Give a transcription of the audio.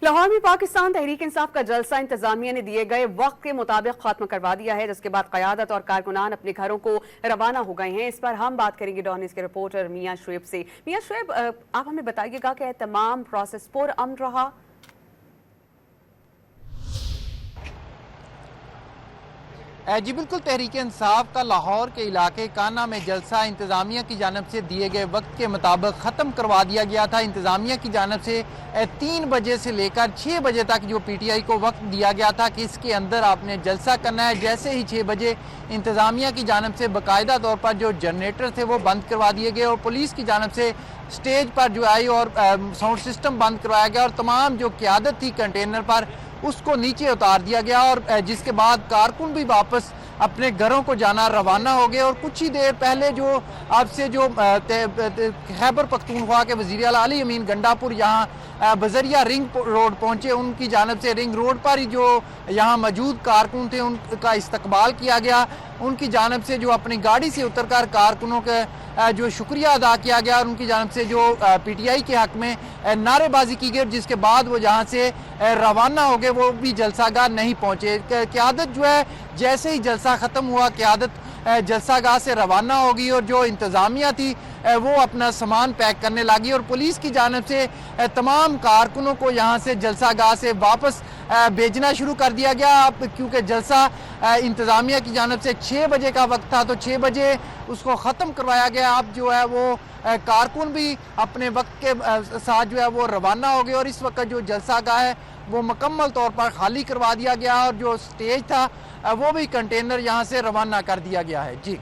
लाहौर में पाकिस्तान तहरीक इंसाफ का जलसा इंतजामिया ने दिए गए वक्त के मुताबिक खत्म करवा दिया है, जिसके बाद क़यादत और कारकुनान अपने घरों को रवाना हो गए हैं। इस पर हम बात करेंगे डॉन न्यूज़ के रिपोर्टर मियां शुएब से। मियां शुएब, आप हमें बताइएगा कि तमाम प्रोसेस पुरअमन रहा? जी बिल्कुल, तहरीक इंसाफ का लाहौर के इलाके काना में जलसा इंतज़ामिया की जानब से दिए गए वक्त के मुताबिक ख़त्म करवा दिया गया था। इंतज़ामिया की जानब से 3 बजे से लेकर 6 बजे तक जो PTI को वक्त दिया गया था कि इसके अंदर आपने जलसा करना है। जैसे ही 6 बजे इंतज़ामिया की जानब से बाकायदा तौर पर जो जनरेटर थे वो बंद करवा दिए गए और पुलिस की जानब से स्टेज पर जो आई और साउंड सिस्टम बंद करवाया गया और तमाम जो क़यादत थी कंटेनर पर उसको नीचे उतार दिया गया और जिसके बाद कारकुन भी वापस अपने घरों को जाना रवाना हो गए। और कुछ ही देर पहले जो आपसे जो खैबर पख्तूनख्वा के वज़ीर आला अली अमीन गंडापुर यहाँ बजरिया रिंग रोड पहुँचे, उनकी जानब से रिंग रोड पर ही जो यहाँ मौजूद कारकुन थे उनका इस्तकबाल किया गया। उनकी जानब से जो अपनी गाड़ी से उतरकर कारकुनों के जो शुक्रिया अदा किया गया और उनकी जानब से जो PTI के हक़ में नारेबाजी की गई, जिसके बाद वो जहाँ से रवाना हो गए वो भी जलसागाह नहीं पहुँचे। क़यादत जो है जैसे ही जलसा ख़त्म हुआ क़यादत जलसागाह से रवाना होगी और जो इंतज़ामिया थी वो अपना सामान पैक करने लगी और पुलिस की जानब से तमाम कारकुनों को यहाँ से जलसागाह से वापस भेजना शुरू कर दिया गया। अब क्योंकि जलसा इंतज़ामिया की जानब से 6 बजे का वक्त था तो 6 बजे उसको ख़त्म करवाया गया। अब जो है वो कारकुन भी अपने वक्त के साथ जो है वो रवाना हो गए और इस वक्त जो जलसागाह है वो मुकम्मल तौर पर खाली करवा दिया गया और जो स्टेज था वो भी कंटेनर यहाँ से रवाना कर दिया गया है। जी।